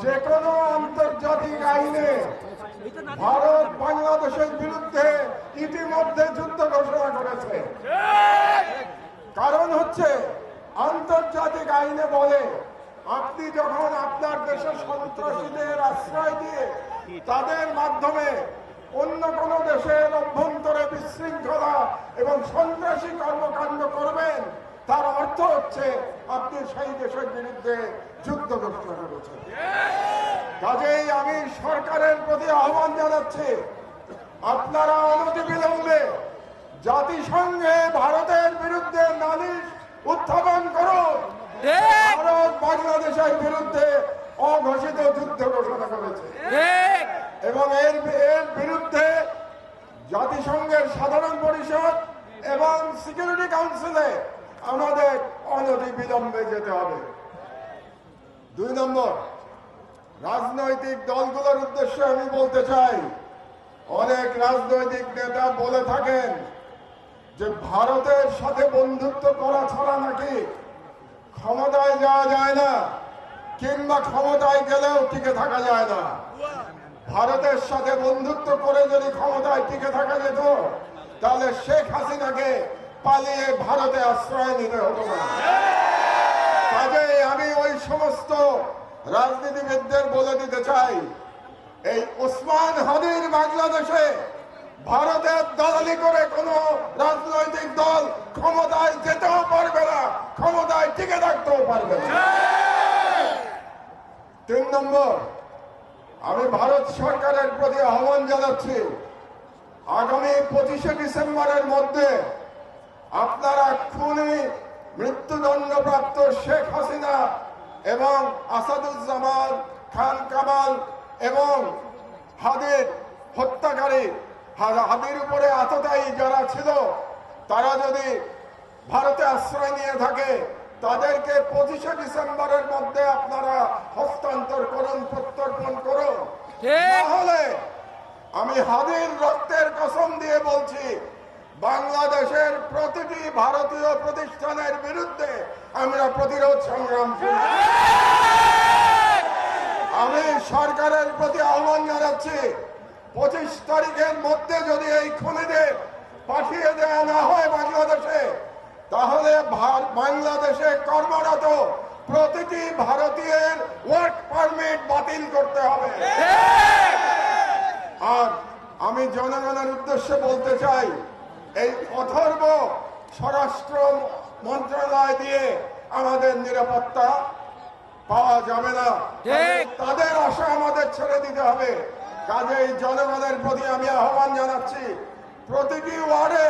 যে কোনো আন্তর্জাতিক আইনে ভারত বাংলাদেশের বিরুদ্ধে ইতিমধ্যে যুদ্ধ ঘোষণা করেছে। কারণ হচ্ছে আন্তর্জাতিক আইনে বলে আপনি যখন আপনার দেশের সন্ত্রাসীদের আশ্রয় দিয়ে তাদের মাধ্যমে অন্য কোন দেশের অভ্যন্তরে বিশৃঙ্খলা এবং সন্ত্রাসী কর্মকাণ্ড করবেন, তার অর্থ হচ্ছে আপনি সেই দেশের বিরুদ্ধে যুদ্ধ ঘোষণা করেছেন। কাজেই আমি সরকারের প্রতি আহ্বান জানাচ্ছি, আপনারা অনতিবিলম্বে জাতিসংঘে ভারতের বিরুদ্ধে নালিশ উত্থাপন করুন। ভারত বাংলাদেশের বিরুদ্ধে অঘোষিত যুদ্ধ ঘোষণা করেছে এবং এর বিরুদ্ধে জাতিসংঘের সাধারণ পরিষদ এবং সিকিউরিটি কাউন্সিলে আমাদের অনতিবিলম্বে যেতে হবে। 2 নম্বর, রাজনৈতিক দলগুলোর উদ্দেশ্যে আমি বলতে চাই, অনেক রাজনৈতিক নেতা বলে থাকেন যে ভারতের সাথে বন্ধুত্ব করা ছাড়া নাকি ক্ষমতায় যাওয়া যায় না, কিংবা ক্ষমতায় গেলেও টিকে থাকা যায় না। ভারতের সাথে বন্ধুত্ব করে যদি ক্ষমতায় টিকে থাকা যেত, তাহলে শেখ হাসিনাকে পালিয়ে ভারতে আশ্রয় নিতে হতো না। কাজেই আমি ওই সমস্ত রাজনীতিবিদদের বলে দিতে চাই, এই ওসমান হাদির বাংলাদেশে ভারতের দালালি করে কোন রাজনৈতিক দল ক্ষমতায় যেতেও পারবে না, ক্ষমতায় টিকে থাকতেও পারবে না। 3 নম্বর, আমি ভারত সরকারের প্রতি আহ্বান জানাচ্ছি, আগামী 25শে ডিসেম্বরের মধ্যে আপনারা খুনি মৃত্যুদণ্ডপ্রাপ্ত শেখ হাসিনা এবং আসাদুজ্জামান খান কামাল এবং হাদির হত্যাকারী, হাদির উপরে আততায়ী যারা ছিল, তারা যদি ভারতে আশ্রয় নিয়ে থাকে, তাদেরকে 25শে ডিসেম্বরের মধ্যে আপনারা হস্তান্তর করুন, প্রত্যর্পণ করুন। তাহলে আমি হাদির রক্তের কসম দিয়ে বলছি, বাংলাদেশের প্রতিটি ভারতীয় প্রতিষ্ঠানের বিরুদ্ধে আমরা প্রতিরোধ সংগ্রাম করব। আমি সরকারের প্রতি আহ্বান জানাচ্ছি, 25 তারিখের মধ্যে যদি এই খুনিদের পাঠিয়ে দেওয়া না হয় বাংলাদেশে, তাহলে বাংলাদেশে কর্মরত প্রতিটি ভারতীয়ের ওয়ার্ক পারমিট বাতিল করতে হবে। আর আমি জনগণের উদ্দেশ্যে বলতে চাই, এই অথর্ব স্বরাষ্ট্র মন্ত্রণালয় দিয়ে আমাদের নিরাপত্তা পাওয়া যাবে না, তাদের আশা আমাদের ছেড়ে দিতে হবে। কাজেই জনগণের প্রতি আমি আহ্বান জানাচ্ছি, প্রতিটি ওয়ার্ডে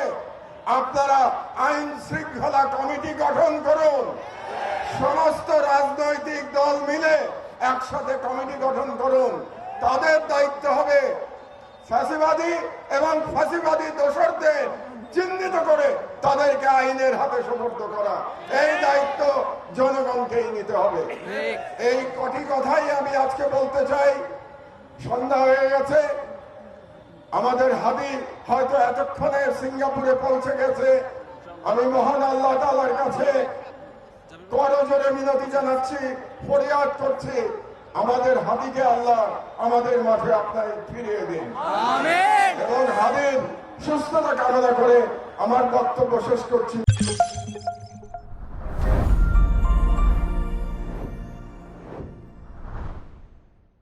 আপনারা আইন শৃঙ্খলা কমিটি গঠন করুন। সমস্ত রাজনৈতিক দল মিলে একসাথে কমিটি গঠন করুন। তাদের দায়িত্ব হবে ফ্যাসিবাদী এবং ফাঁসিবাদী দোষরদের চিহ্নিত করে তাদেরকে আইনের হাতে সোপর্দ করা। এই দায়িত্ব জনগণকেই নিতে হবে। এই কটি কথাই আমি আজকে বলতে চাই। সন্ধ্যা হয়ে গেছে, আমাদের হাদি হয়তো এতক্ষণে সিঙ্গাপুরে পৌঁছে গেছে। আমি মহান আল্লাহ তাআলার কাছে করজোরে মিনতি জানাচ্ছি, ফরিয়াদ করছি, আমাদের হাদিকে আল্লাহ আমাদের মাঝে আপনার ফিরিয়ে দিন এবং হাদির সুস্থতা কামনা করে আমার বক্তব্য শেষ করছি।